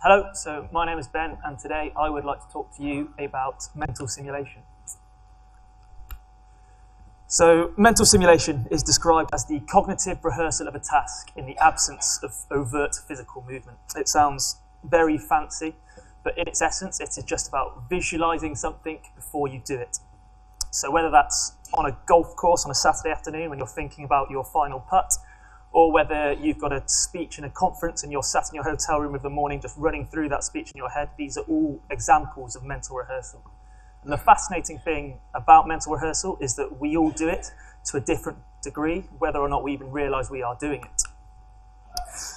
Hello, so my name is Ben, and today I would like to talk to you about mental simulation. So mental simulation is described as the cognitive rehearsal of a task in the absence of overt physical movement. It sounds very fancy, but in its essence, it is just about visualizing something before you do it. So whether that's on a golf course on a Saturday afternoon when you're thinking about your final putt, or whether you've got a speech in a conference and you're sat in your hotel room of the morning just running through that speech in your head, these are all examples of mental rehearsal. And the fascinating thing about mental rehearsal is that we all do it to a different degree, whether or not we even realize we are doing it.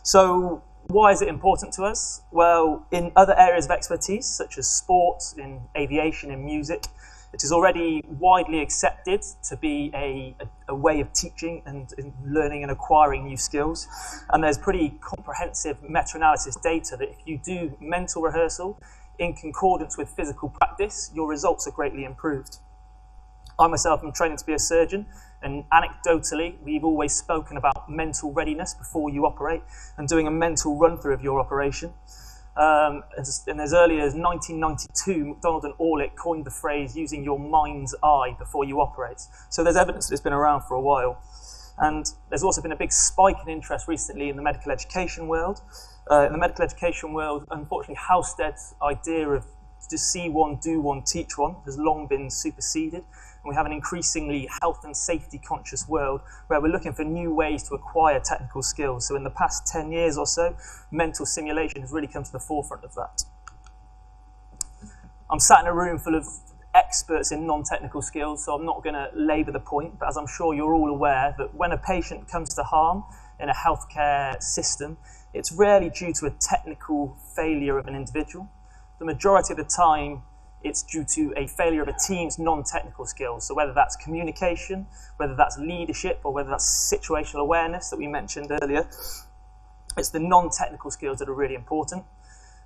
So why is it important to us? Well, in other areas of expertise, such as sport, in aviation, in music, it is already widely accepted to be a way of teaching and learning and acquiring new skills. And there's pretty comprehensive meta-analysis data that if you do mental rehearsal in concordance with physical practice, your results are greatly improved. I myself am training to be a surgeon, and anecdotally, we've always spoken about mental readiness before you operate and doing a mental run-through of your operation. And as early as 1992, McDonald and Orlick coined the phrase using your mind's eye before you operate. So there's evidence that it's been around for a while. And there's also been a big spike in interest recently in the medical education world. In the medical education world, unfortunately, Halstead's idea of just see one, do one, teach one has long been superseded. And we have an increasingly health and safety conscious world where we're looking for new ways to acquire technical skills. So in the past 10 years or so, mental simulation has really come to the forefront of that. I'm sat in a room full of experts in non-technical skills, so I'm not going to labour the point, but as I'm sure you're all aware, that when a patient comes to harm in a healthcare system, it's rarely due to a technical failure of an individual. The majority of the time, it's due to a failure of a team's non-technical skills. So whether that's communication, whether that's leadership, or whether that's situational awareness that we mentioned earlier, it's the non-technical skills that are really important.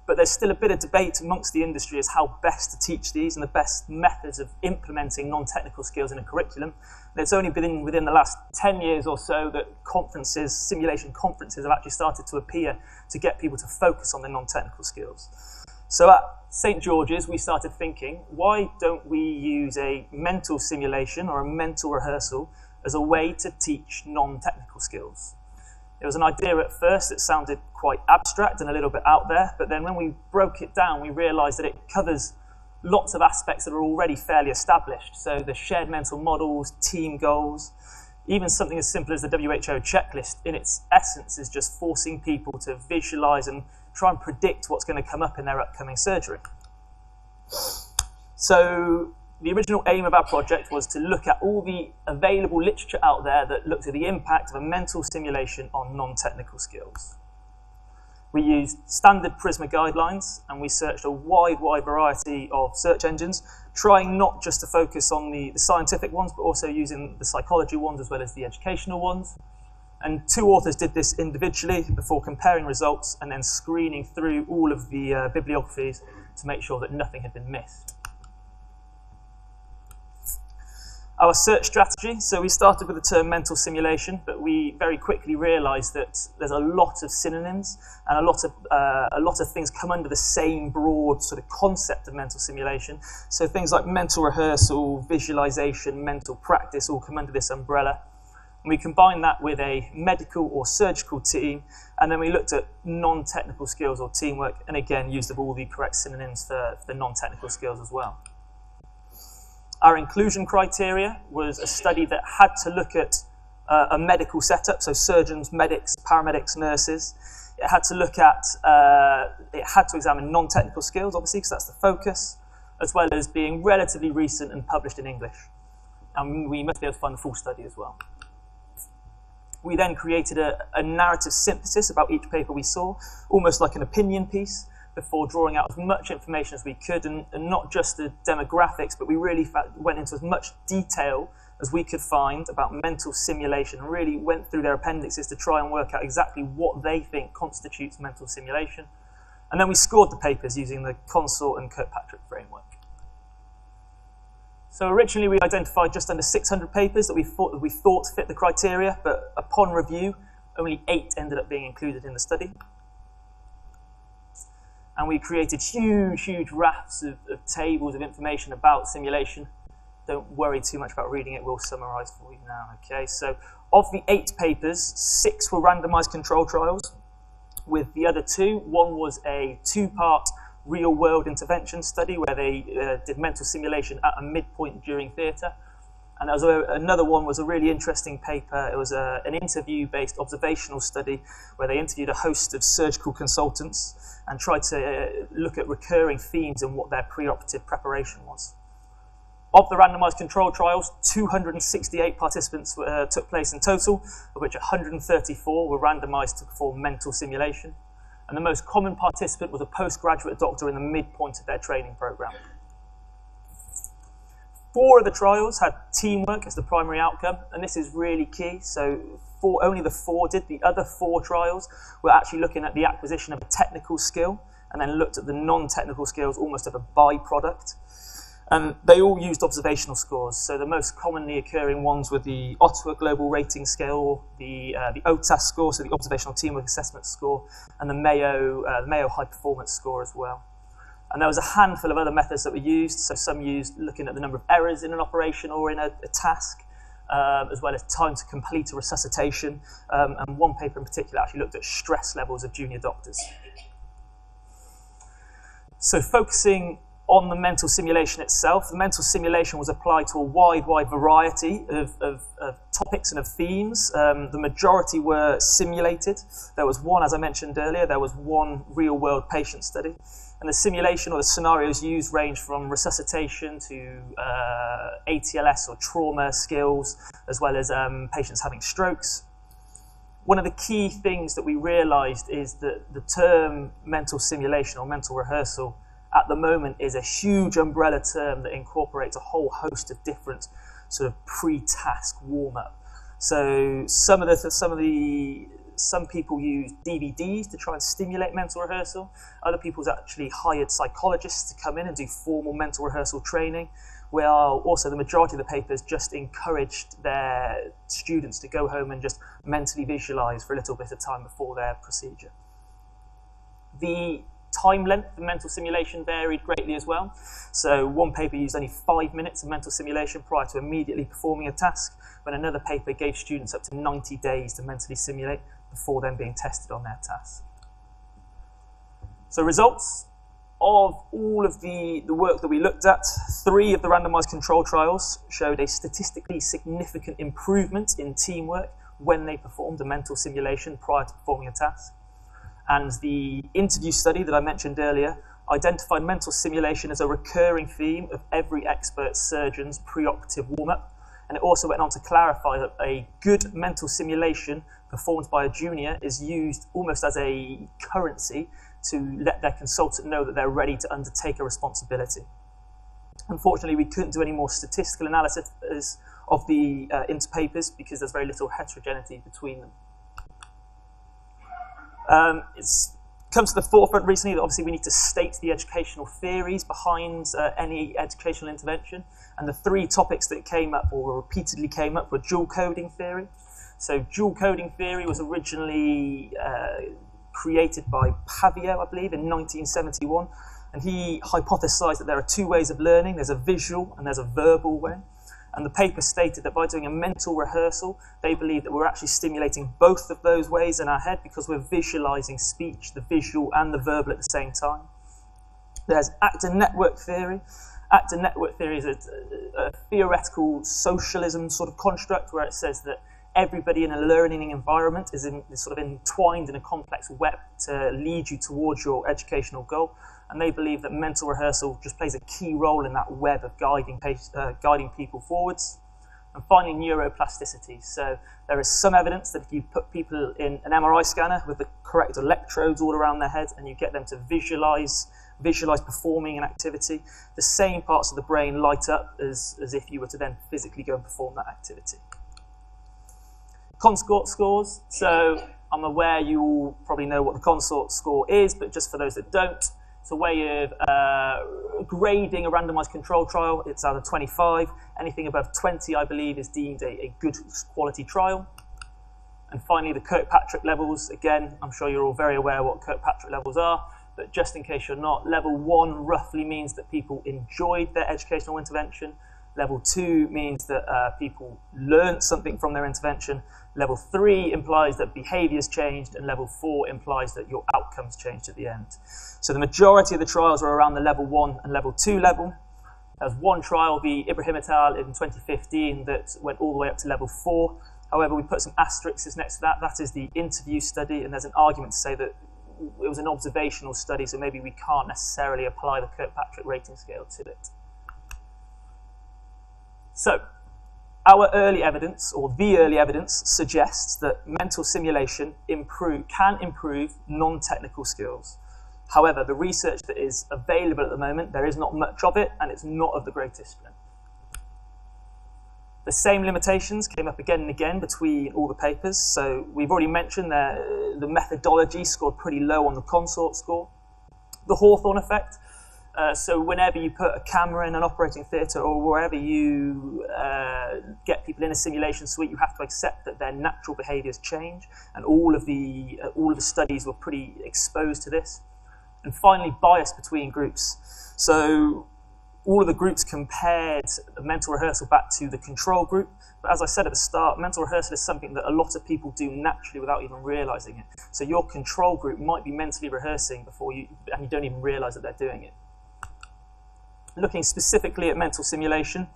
But there's still a bit of debate amongst the industry as how best to teach these and the best methods of implementing non-technical skills in a curriculum. And it's only been within the last 10 years or so that conferences, simulation conferences, have actually started to appear to get people to focus on the non-technical skills. So at St. George's, we started thinking, why don't we use a mental simulation or a mental rehearsal as a way to teach non-technical skills? It was an idea at first that sounded quite abstract and a little bit out there, but then when we broke it down, we realized that it covers lots of aspects that are already fairly established. So the shared mental models, team goals, even something as simple as the WHO checklist, in its essence, is just forcing people to visualize and try and predict what's going to come up in their upcoming surgery. So the original aim of our project was to look at all the available literature out there that looked at the impact of a mental simulation on non-technical skills. We used standard Prisma guidelines, and we searched a wide variety of search engines, trying not just to focus on the scientific ones, but also using the psychology ones as well as the educational ones. And 2 authors did this individually before comparing results and then screening through all of the bibliographies to make sure that nothing had been missed. Our search strategy, so we started with the term mental simulation, but we very quickly realized that there's a lot of synonyms and a lot of things come under the same broad sort of concept of mental simulation. So things like mental rehearsal, visualization, mental practice all come under this umbrella. And we combined that with a medical or surgical team, and then we looked at non-technical skills or teamwork, and again used up all the correct synonyms for non-technical skills as well. Our inclusion criteria was a study that had to look at a medical setup, so surgeons, medics, paramedics, nurses. It had to examine non-technical skills, obviously, because that's the focus, as well as being relatively recent and published in English. And we must be able to find the full study as well. We then created a narrative synthesis about each paper we saw, almost like an opinion piece, before drawing out as much information as we could, and not just the demographics, but we really went into as much detail as we could find about mental simulation, and really went through their appendixes to try and work out exactly what they think constitutes mental simulation. And then we scored the papers using the Consort and Kirkpatrick framework. So originally we identified just under 600 papers that we thought fit the criteria, but upon review, only 8 ended up being included in the study. And we created huge rafts of tables of information about simulation. Don't worry too much about reading it, we'll summarize for you now, okay? So of the 8 papers, 6 were randomized control trials, with the other 2. One was a 2-part real-world intervention study where they did mental simulation at a midpoint during theatre. And there was another one was a really interesting paper. It was an interview-based observational study where they interviewed a host of surgical consultants and tried to look at recurring themes and what their preoperative preparation was. Of the randomized control trials, 268 participants took place in total, of which 134 were randomized to perform mental simulation. And the most common participant was a postgraduate doctor in the midpoint of their training program. 4 of the trials had teamwork as the primary outcome, and this is really key. So only the 4 did. The other 4 trials were actually looking at the acquisition of a technical skill, and then looked at the non-technical skills almost as a byproduct. And they all used observational scores. So the most commonly occurring ones were the Ottawa Global Rating Scale, the OTAS score, so the Observational Teamwork Assessment score, and the Mayo High Performance score as well. And there was a handful of other methods that were used. So some used looking at the number of errors in an operation or in a task, as well as time to complete a resuscitation. And one paper in particular actually looked at stress levels of junior doctors. So focusing on the mental simulation itself, the mental simulation was applied to a wide variety of topics and of themes. The majority were simulated. There was one, as I mentioned earlier, there was one real-world patient study. And the simulation or the scenarios used range from resuscitation to ATLS or trauma skills, as well as patients having strokes. One of the key things that we realized is that the term mental simulation or mental rehearsal at the moment is a huge umbrella term that incorporates a whole host of different sort of pre-task warm-up. So some people use DVDs to try and stimulate mental rehearsal. Other people's actually hired psychologists to come in and do formal mental rehearsal training, where also the majority of the papers just encouraged their students to go home and just mentally visualize for a little bit of time before their procedure. The time length of mental simulation varied greatly as well. So one paper used only 5 minutes of mental simulation prior to immediately performing a task, when another paper gave students up to 90 days to mentally simulate before then being tested on their task. So results of all of the work that we looked at, 3 of the randomized control trials showed a statistically significant improvement in teamwork when they performed a mental simulation prior to performing a task. And the interview study that I mentioned earlier identified mental simulation as a recurring theme of every expert surgeon's preoperative warm-up. And it also went on to clarify that a good mental simulation performed by a junior is used almost as a currency to let their consultant know that they're ready to undertake a responsibility. Unfortunately, we couldn't do any more statistical analysis of the interpapers because there's very little heterogeneity between them. It's come to the forefront recently that obviously we need to state the educational theories behind any educational intervention, and the 3 topics that came up or repeatedly came up were dual coding theory. So dual coding theory was originally created by Pavio, I believe, in 1971, and he hypothesized that there are 2 ways of learning. There's a visual and there's a verbal way. And the paper stated that by doing a mental rehearsal, they believe that we're actually stimulating both of those ways in our head because we're visualizing speech, the visual and the verbal at the same time. There's actor network theory. Actor network theory is a theoretical socialism sort of construct where it says that everybody in a learning environment is sort of entwined in a complex web to lead you towards your educational goal. And they believe that mental rehearsal just plays a key role in that web of guiding people forwards. And finally, neuroplasticity. So there is some evidence that if you put people in an MRI scanner with the correct electrodes all around their head and you get them to visualize performing an activity, the same parts of the brain light up as if you were to then physically go and perform that activity. Consort scores. So I'm aware you all probably know what the Consort score is, but just for those that don't, it's a way of grading a randomized control trial. It's out of 25. Anything above 20, I believe, is deemed a good quality trial. And finally, the Kirkpatrick levels. Again, I'm sure you're all very aware what Kirkpatrick levels are. but just in case you're not, level 1 roughly means that people enjoyed their educational intervention. Level 2 means that people learned something from their intervention. Level 3 implies that behaviours changed, and level 4 implies that your outcomes changed at the end. So the majority of the trials were around the level 1 and level 2 level. There was one trial, the Ibrahim et al. In 2015, that went all the way up to level 4. However, we put some asterisks next to that. That is the interview study, and there's an argument to say that it was an observational study, so maybe we can't necessarily apply the Kirkpatrick rating scale to it. So, our early evidence, or the early evidence, suggests that mental simulation can improve non-technical skills. However, the research that is available at the moment, there is not much of it, and it's not of the greatest strength. The same limitations came up again and again between all the papers. So we've already mentioned the methodology scored pretty low on the Consort score. The Hawthorne effect. So whenever you put a camera in an operating theatre or wherever you get people in a simulation suite, you have to accept that their natural behaviours change, and all of the studies were pretty exposed to this. And finally, bias between groups. So all of the groups compared mental rehearsal back to the control group. But as I said at the start, mental rehearsal is something that a lot of people do naturally without even realising it. So your control group might be mentally rehearsing and you don't even realise that they're doing it. Looking specifically at mental simulation,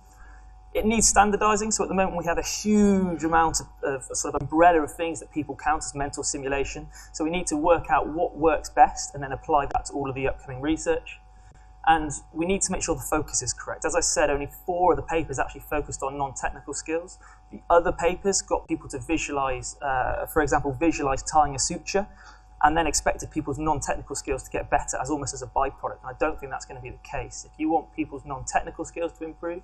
it needs standardising. So at the moment we have a huge amount of sort of umbrella of things that people count as mental simulation. So we need to work out what works best and then apply that to all of the upcoming research. And we need to make sure the focus is correct. As I said, only 4 of the papers actually focused on non-technical skills. The other papers got people to visualise, for example, visualise tying a suture, and then expected people's non-technical skills to get better as almost as a byproduct. And I don't think that's going to be the case. If you want people's non-technical skills to improve,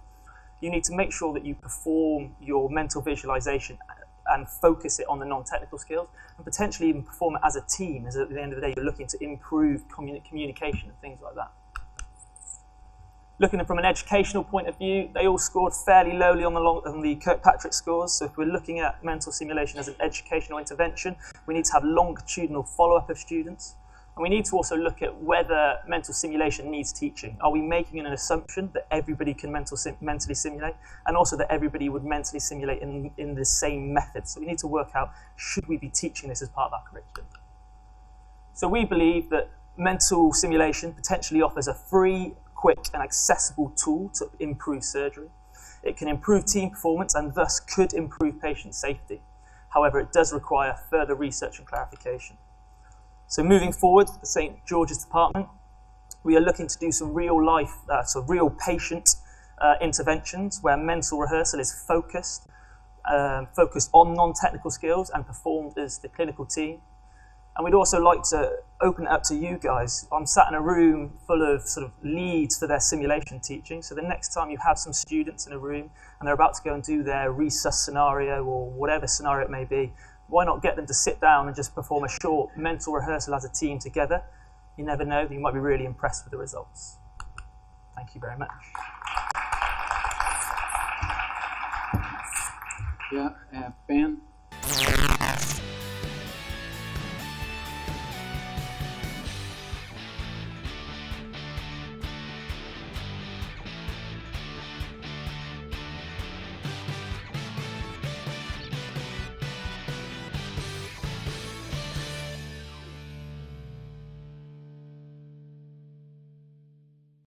you need to make sure that you perform your mental visualisation and focus it on the non-technical skills, and potentially even perform it as a team, as at the end of the day you're looking to improve communication and things like that. Looking from an educational point of view, they all scored fairly lowly on the Kirkpatrick scores. So if we're looking at mental simulation as an educational intervention, we need to have longitudinal follow-up of students. And we need to also look at whether mental simulation needs teaching. Are we making an assumption that everybody can mentally simulate, and also that everybody would mentally simulate in the same method? So we need to work out, should we be teaching this as part of our curriculum? So we believe that mental simulation potentially offers a free, quick and accessible tool to improve surgery. It can improve team performance and thus could improve patient safety. However, it does require further research and clarification. So moving forward, the St. George's Department, we are looking to do some real-life, real patient interventions where mental rehearsal is focused on non-technical skills and performed as the clinical team. And we'd also like to open it up to you guys. I'm sat in a room full of sort of leads for their simulation teaching. So the next time you have some students in a room and they're about to go and do their resus scenario or whatever scenario it may be, why not get them to sit down and just perform a short mental rehearsal as a team together? You never know, you might be really impressed with the results. Thank you very much. Yeah, Ben.